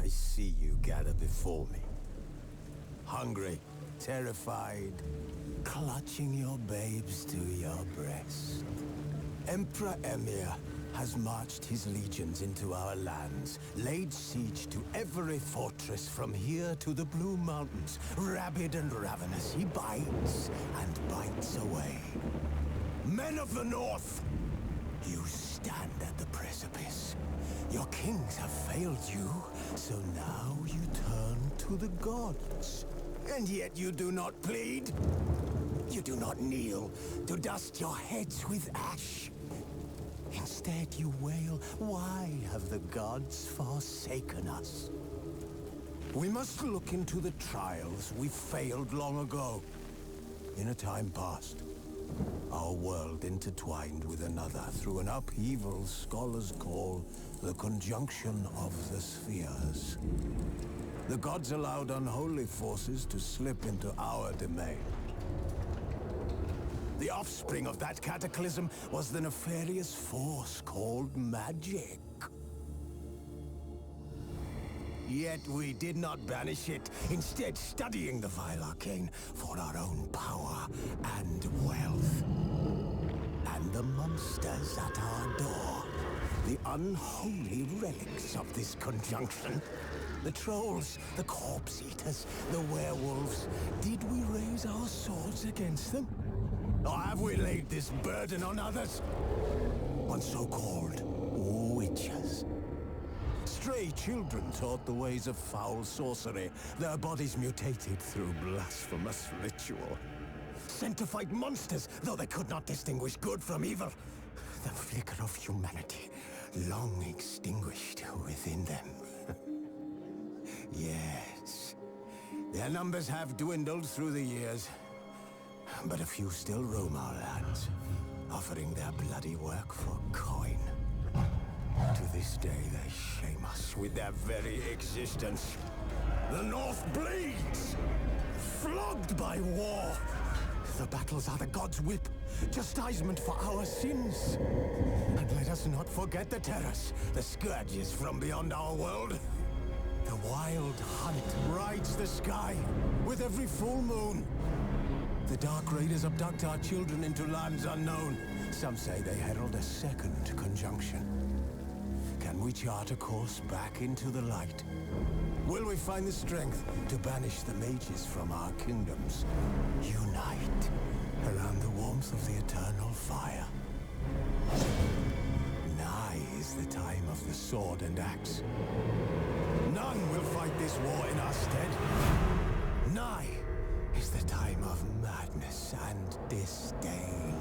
see you gather before me. Hungry, terrified, clutching your babes to your breast. Emperor Emhyr has marched his legions into our lands, laid siege to every fortress from here to the Blue Mountains. Rabid and ravenous, he bites and bites away. Men of the North, you stand at the precipice. Your kings have failed you, so now you turn to the gods. And yet you do not plead. You do not kneel to dust your heads with ash. Instead you wail, why have the gods forsaken us? We must look into the trials we failed long ago. In a time past, our world intertwined with another through an upheaval scholars call the conjunction of the spheres. The gods allowed unholy forces to slip into our domain. The offspring of that cataclysm was the nefarious force called magic. Yet we did not banish it, instead studying the vile arcane for our own power and wealth. And the monsters at our door, the unholy relics of this conjunction. The trolls, the corpse eaters, the werewolves. Did we raise our swords against them? Or have we laid this burden on others? On so-called witches. Stray children taught the ways of foul sorcery, their bodies mutated through blasphemous ritual. Sent to fight monsters, though they could not distinguish good from evil. The flicker of humanity, long extinguished within them. Yes, their numbers have dwindled through the years, but a few still roam our lands, offering their bloody work for coin. To this day, they shame us with their very existence. The North bleeds, flogged by war. The battles are the gods' whip, chastisement for our sins. And let us not forget the terrors, the scourges from beyond our world. The wild hunt rides the sky with every full moon. The Dark Raiders abduct our children into lands unknown. Some say they herald a second conjunction. Can we chart a course back into the light? Will we find the strength to banish the mages from our kingdoms? Unite around the warmth of the eternal fire. Nigh is the time of the sword and axe. None will fight this war in our stead. Nigh is the time of madness and disdain.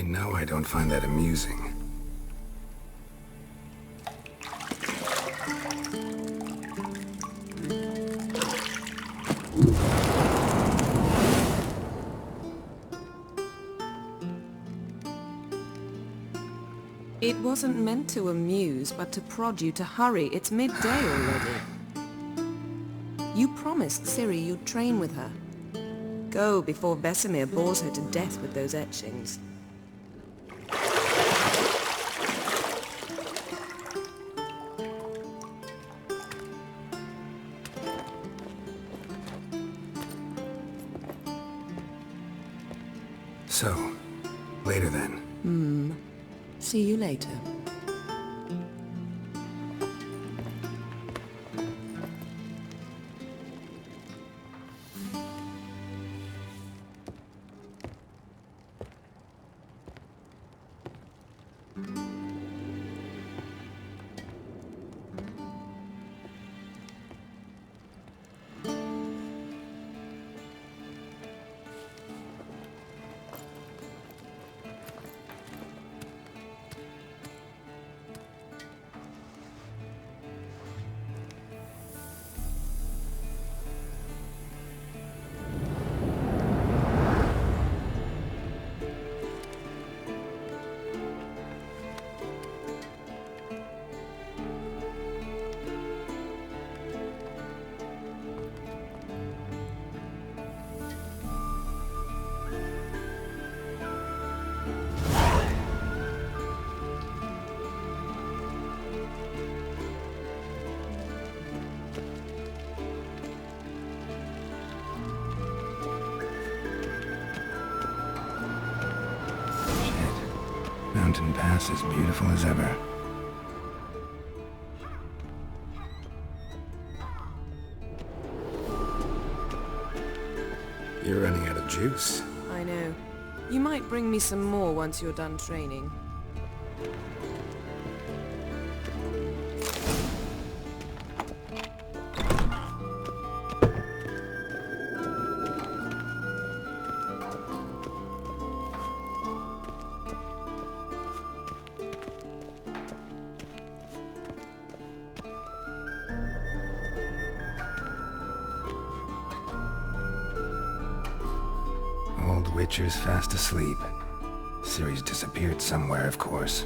You know I don't find that amusing. It wasn't meant to amuse, but to prod you to hurry. It's midday already. You promised Ciri you'd train with her. Go before Vesemir bores her to death with those etchings. So, later then. See you later. Mountain Pass is beautiful as ever. You're running out of juice. I know. You might bring me some more once you're done training. Old Witcher's fast asleep. Ciri's disappeared somewhere, of course.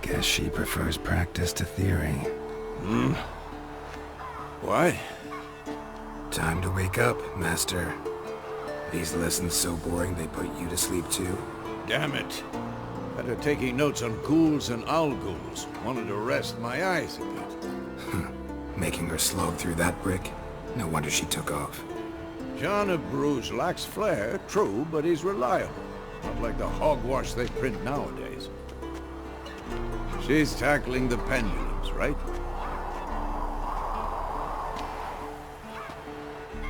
Guess she prefers practice to theory. What? Time to wake up, Master. These lessons so boring they put you to sleep too? Damn it. After taking notes on ghouls and owl ghouls, wanted to rest my eyes a bit. Making her slog through that brick? No wonder she took off. John of Bruges lacks flair, true, but he's reliable. Not like the hogwash they print nowadays. She's tackling the pendulums, right?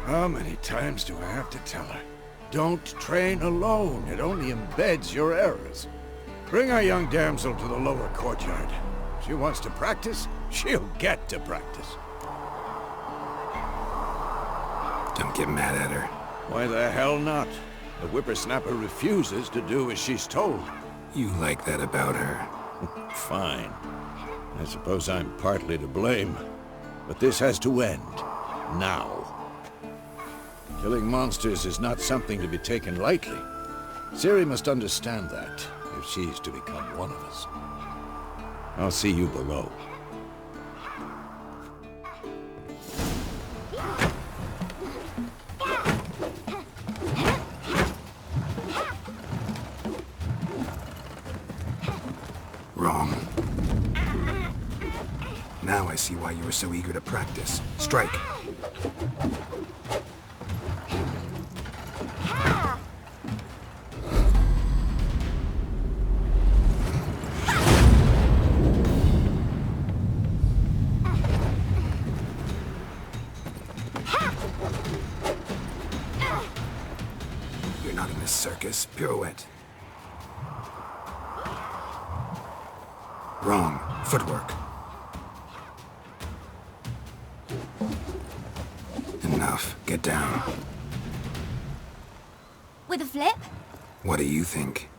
How many times do I have to tell her? Don't train alone. It only embeds your errors. Bring our young damsel to the lower courtyard. She wants to practice, she'll get to practice. Don't get mad at her. Why the hell not? The whippersnapper refuses to do as she's told. You like that about her. Fine. I suppose I'm partly to blame. But this has to end. Now. Killing monsters is not something to be taken lightly. Ciri must understand that, if she's to become one of us. I'll see you below. Wrong. Now I see why you were so eager to practice. Strike. circus. Pirouette. Wrong. Footwork. Enough. Get down. With a flip? What do you think?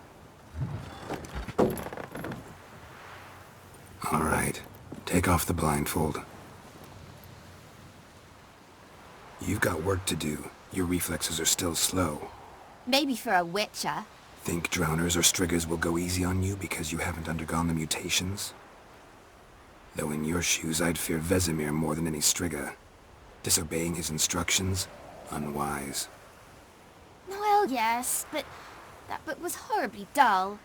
All right. Take off the blindfold. You've got work to do. Your reflexes are still slow. Maybe for a witcher. Think drowners or striggers will go easy on you because you haven't undergone the mutations? Though in your shoes, I'd fear Vizima more than any strigger. Disobeying his instructions? Unwise. Well, yes, but that book was horribly dull.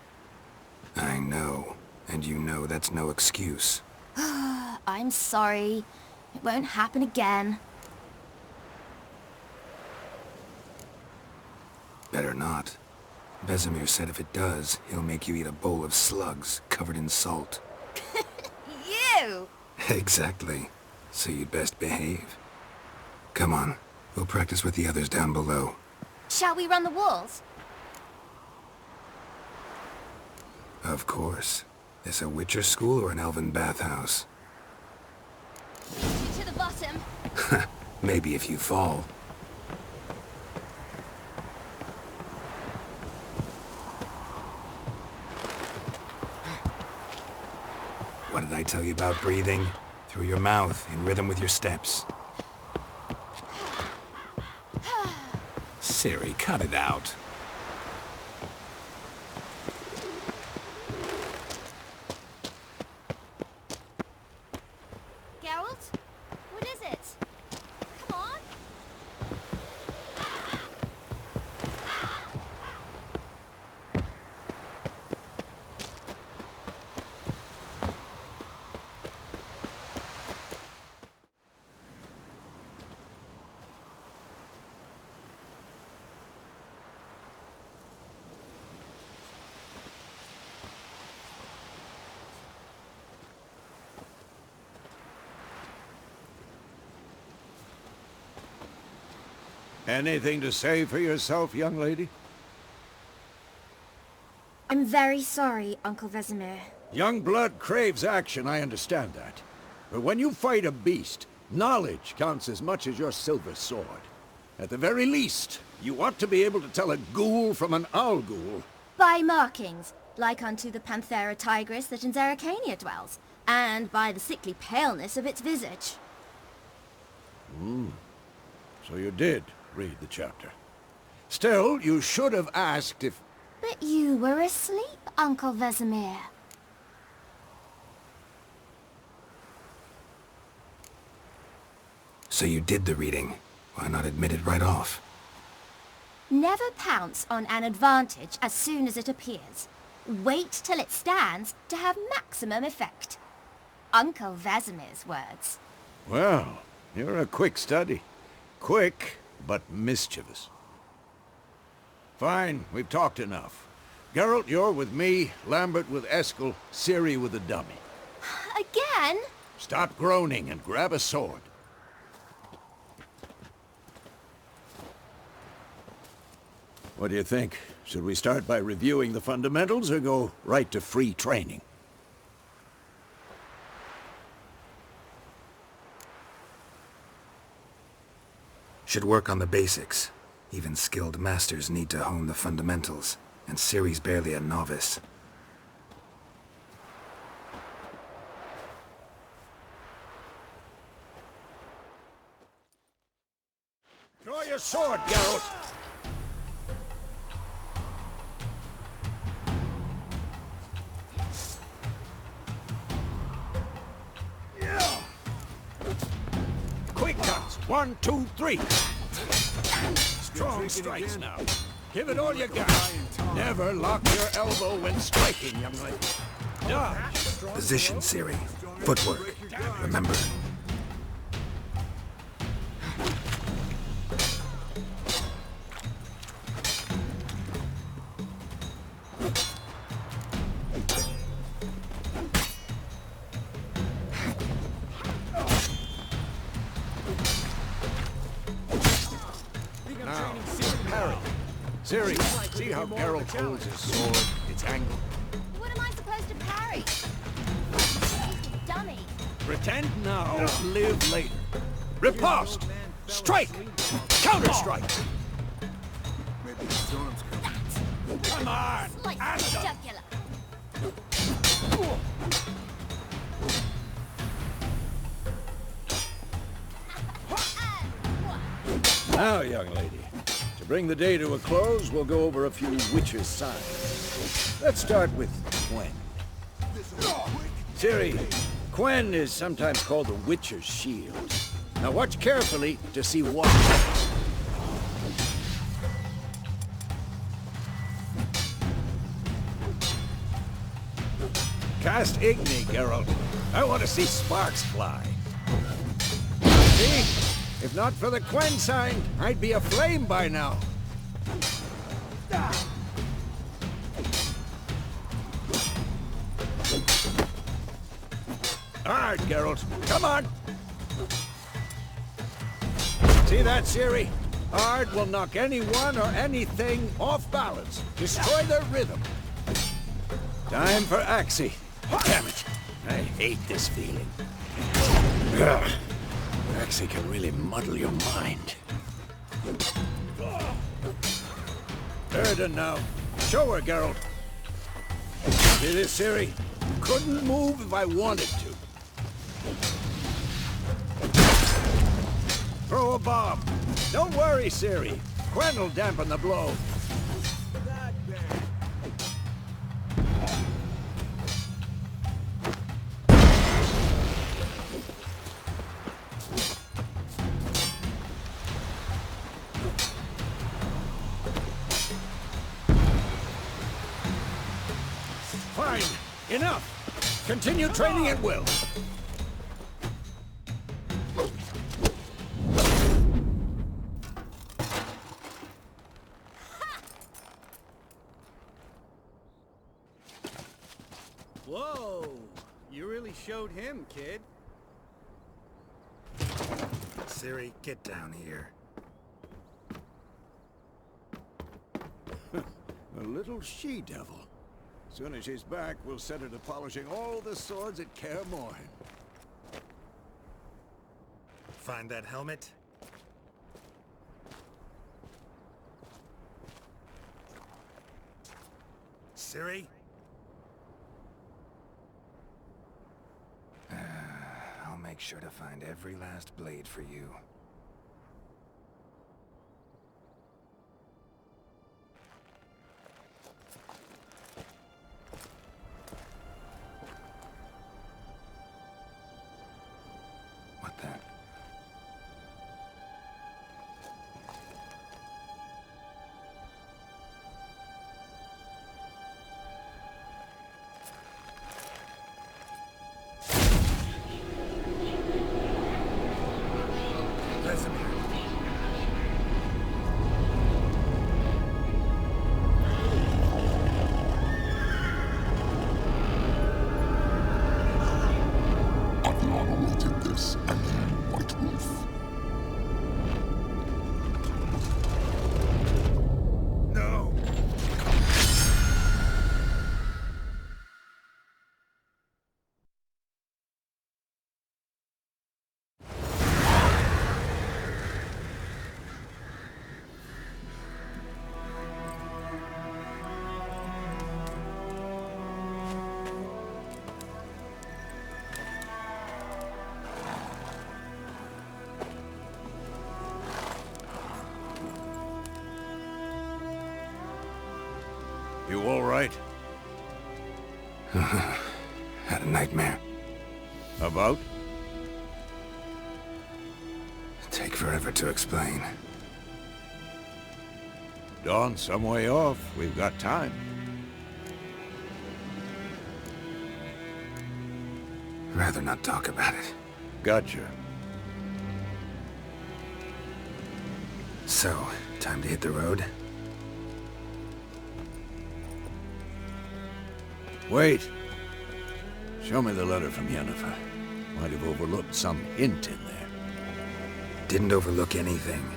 I know. And you know that's no excuse. I'm sorry. It won't happen again. Better not. Vesemir said if it does, he'll make you eat a bowl of slugs covered in salt. You! Exactly. So you'd best behave. Come on. We'll practice with the others down below. Shall we run the walls? Of course. This a Witcher school or an elven bathhouse? To the bottom. Maybe if you fall. What did I tell you about breathing? Through your mouth, in rhythm with your steps. Ciri, cut it out. Geralt? What is it? Come on. Anything to say for yourself, young lady? I'm very sorry, Uncle Vizima. Young blood craves action, I understand that. But when you fight a beast, knowledge counts as much as your silver sword. At the very least, you ought to be able to tell a ghoul from an owl ghoul. By markings, like unto the Panthera tigris that in Zerrikania dwells, and by the sickly paleness of its visage. So you did read the chapter. Still, you should have asked if... But you were asleep, Uncle Vesemir. So you did the reading. Why not admit it right off? Never pounce on an advantage as soon as it appears. Wait till it stands to have maximum effect. Uncle Vesemir's words. Well, you're a quick study. Quick, but mischievous. Fine, we've talked enough. Geralt, you're with me, Lambert with Eskel, Ciri with the dummy. Again? Stop groaning and grab a sword. What do you think? Should we start by reviewing the fundamentals or go right to free training? Should work on the basics. Even skilled masters need to hone the fundamentals, and Ciri's barely a novice. Draw your sword, Geralt! Quick cuts! 1, 2, 3! Strong strikes now. Give it all you got. Never lock your elbow when striking, young lady. Dodge. Position, Ciri. Footwork. Remember. Ciri, see how Geralt holds his sword? It's angled. What am I supposed to parry? He's a dummy. Pretend now, live later. Riposte! Strike! Counter-strike! Come on! Slice the jugular. Now, young lady, to bring the day to a close, we'll go over a few witches' signs. Let's start with Quen. Ciri, Quen is sometimes called the Witcher's Shield. Now watch carefully to see what... Cast Igni, Geralt. I want to see sparks fly. See? If not for the Quen sign, I'd be aflame by now. Hard, Geralt. Come on! See that, Ciri? Hard will knock anyone or anything off balance. Destroy their rhythm. Time for Axie. Damn it. I hate this feeling. Ugh. Axie can really muddle your mind. Erden now. Show her, Geralt. See this, Ciri? Couldn't move if I wanted to. Throw a bomb. Don't worry, Ciri. Quen will dampen the blow. Fine. Enough. Continue training at will. Whoa! You really showed him, kid. Ciri, get down here. A little she-devil. Soon as she's back, we'll set her to polishing all the swords at Kaer Morhen. Find that helmet? Ciri? I'll make sure to find every last blade for you. What then? You all right? Had a nightmare. About? Take forever to explain. Dawn's some way off. We've got time. Rather not talk about it. Gotcha. So, time to hit the road? Wait. Show me the letter from Yennefer. Might have overlooked some hint in there. Didn't overlook anything.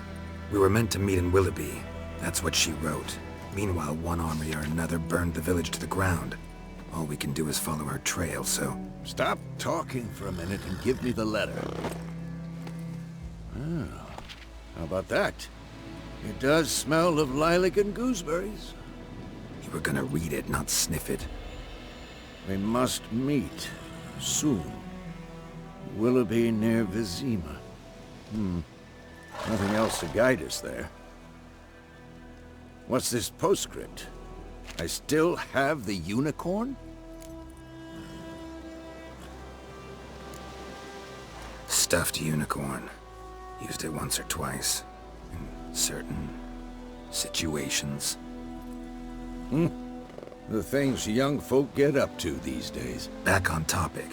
We were meant to meet in Willoughby. That's what she wrote. Meanwhile, one army or another burned the village to the ground. All we can do is follow her trail, so... Stop talking for a minute and give me the letter. Oh, how about that? It does smell of lilac and gooseberries. You were gonna read it, not sniff it. We must meet soon. Willoughby near Vizima. Nothing else to guide us there. What's this postscript? I still have the unicorn? Stuffed unicorn. Used it once or twice. In certain situations. The things young folk get up to these days. Back on topic.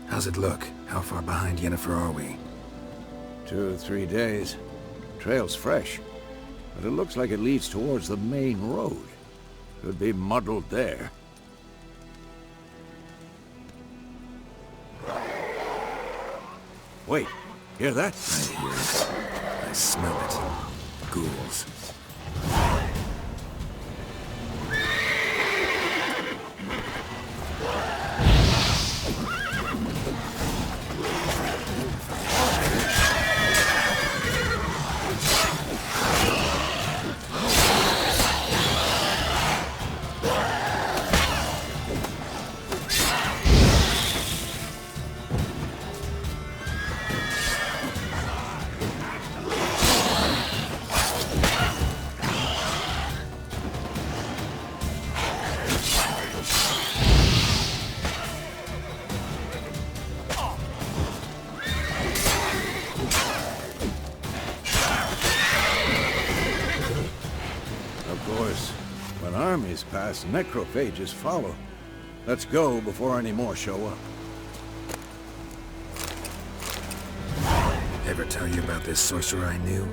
How's it look? How far behind Yennefer are we? 2 or 3 days. Trail's fresh, but it looks like it leads towards the main road. Could be muddled there. Wait, hear that? I hear it. I smell it. Ghouls. Armies pass, necrophages follow. Let's go before any more show up. Ever tell you about this sorcerer I knew?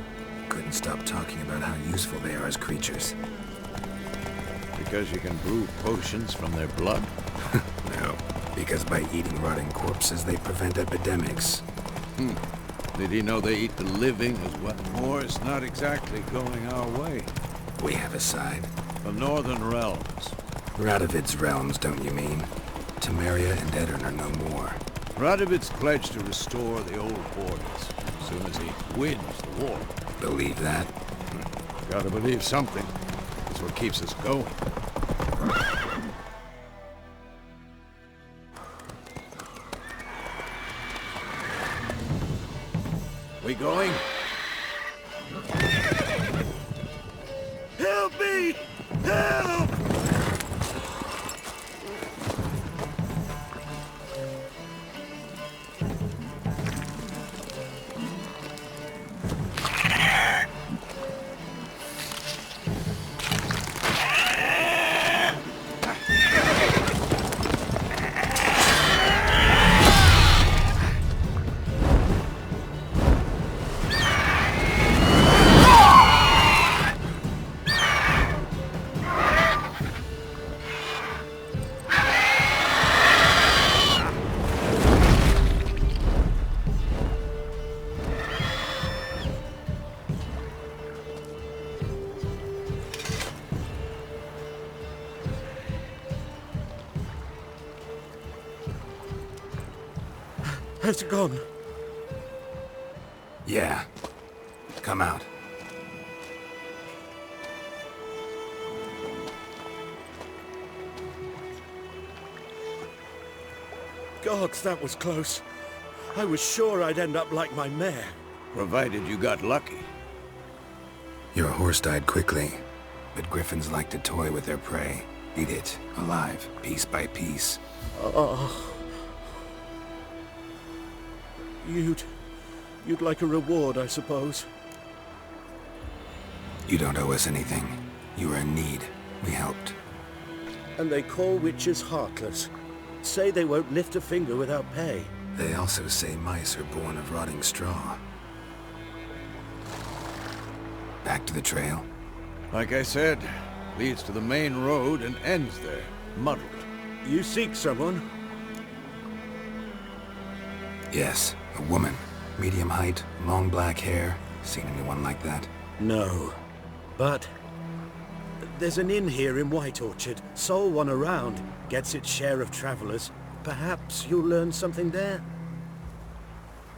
Couldn't stop talking about how useful they are as creatures. Because you can brew potions from their blood? No, because by eating rotting corpses, they prevent epidemics. Did he know they eat the living as well? War's not exactly going our way. We have a side. The Northern Realms. Radovid's realms, don't you mean? Temeria and Edirn are no more. Radovid's pledged to restore the old borders as soon as he wins the war. Believe that? Gotta believe something. That's what keeps us going. We going? Help me! Help! Has it gone? Yeah. Come out. Gods, that was close. I was sure I'd end up like my mare. Provided you got lucky. Your horse died quickly, but griffins like to toy with their prey. Eat it, alive, piece by piece. Oh. You'd like a reward, I suppose. You don't owe us anything. You were in need. We helped. And they call witches heartless. Say they won't lift a finger without pay. They also say mice are born of rotting straw. Back to the trail? Like I said, leads to the main road and ends there, muddled. You seek someone? Yes, a woman. Medium height, long black hair. Seen anyone like that? No. But There's an inn here in White Orchard. Sole one around. Gets its share of travellers. Perhaps you'll learn something there.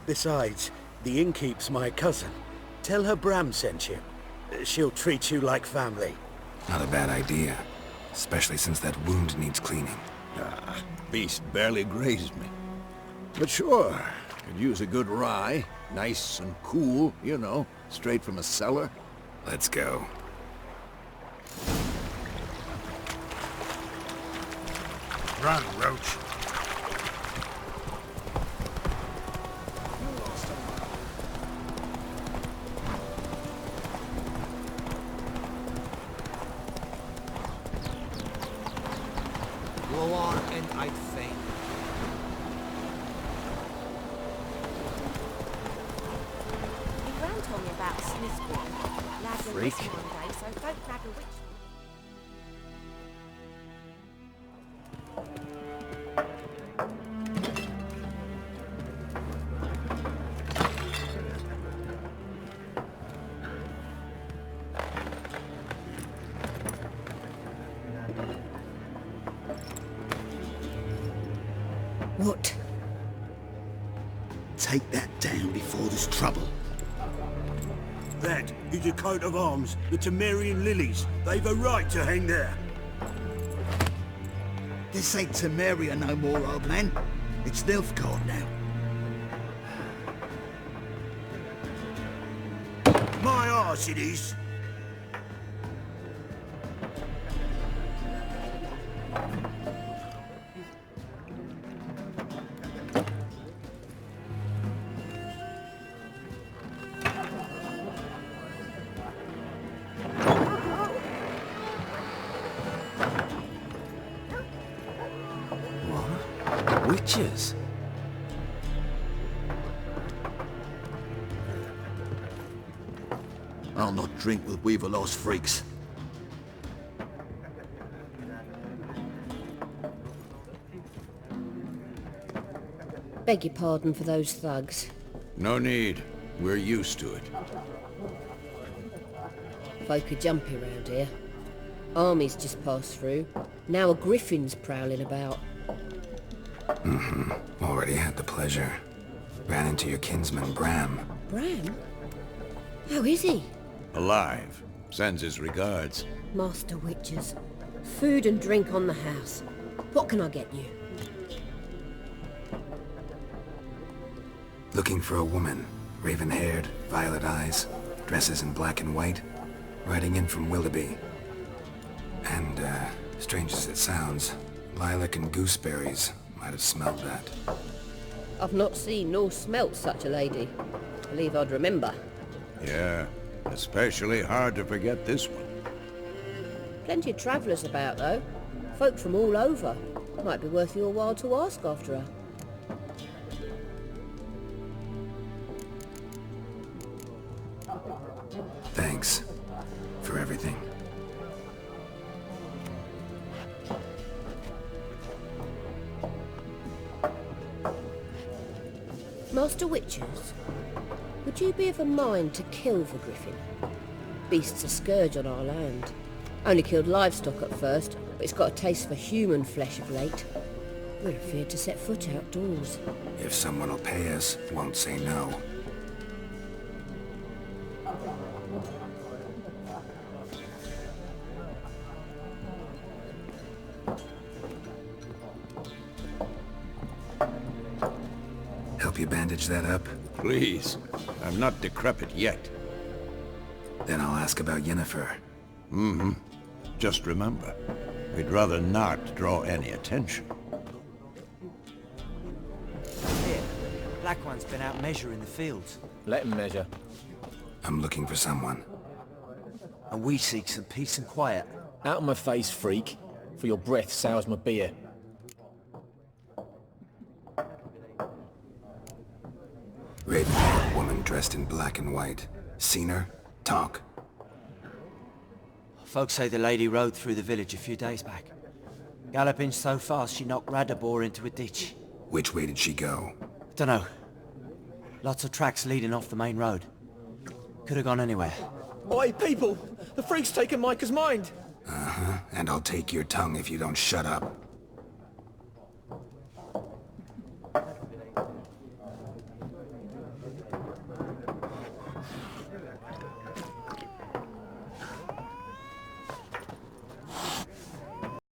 Besides, the innkeep's my cousin. Tell her Bram sent you. She'll treat you like family. Not a bad idea. Especially since that wound needs cleaning. Beast barely grazed me. But sure, could use a good rye. Nice and cool, you know, straight from a cellar. Let's go. Run, Roach. Go on, and I think. My gran told me about Smithsburg. Lads were Freak. missing one day, so don't nag a witch. What? Take that down before there's trouble. That is a coat of arms, the Temerian lilies. They've a right to hang there. This ain't Temeria no more, old man. It's Nilfgaard now. My arse it is. Witches? I'll not drink with Weaver-lost freaks. Beg your pardon for those thugs. No need. We're used to it. Folk are jumpy around here. Armies just passed through. Now a griffin's prowling about. Already had the pleasure. Ran into your kinsman, Bram. Bram? How is he? Alive. Sends his regards. Master Witches. Food and drink on the house. What can I get you? Looking for a woman. Raven-haired, violet eyes, dresses in black and white. Riding in from Willoughby. And, strange as it sounds, lilac and gooseberries might have smelled that. I've not seen nor smelt such a lady. Believe I'd remember. Yeah, especially hard to forget this one. Plenty of travellers about, though. Folk from all over. Might be worth your while to ask after her. Thanks for everything. Master Witches, would you be of a mind to kill the griffin? Beast's a scourge on our land. Only killed livestock at first, but it's got a taste for human flesh of late. We're afeard to set foot outdoors. If someone will pay us, won't say no. Help you bandage that up? Please. I'm not decrepit yet. Then I'll ask about Yennefer. Just remember, we'd rather not draw any attention. Here, Black One's been out measuring the fields. Let him measure. I'm looking for someone. And we seek some peace and quiet. Out of my face, freak. For your breath sours my beer. Raven-haired woman dressed in black and white. Seen her? Talk. Folks say the lady rode through the village a few days back. Galloping so fast she knocked Radabor into a ditch. Which way did she go? Dunno. Lots of tracks leading off the main road. Could have gone anywhere. Oi, people! The freak's taken Micah's mind! And I'll take your tongue if you don't shut up.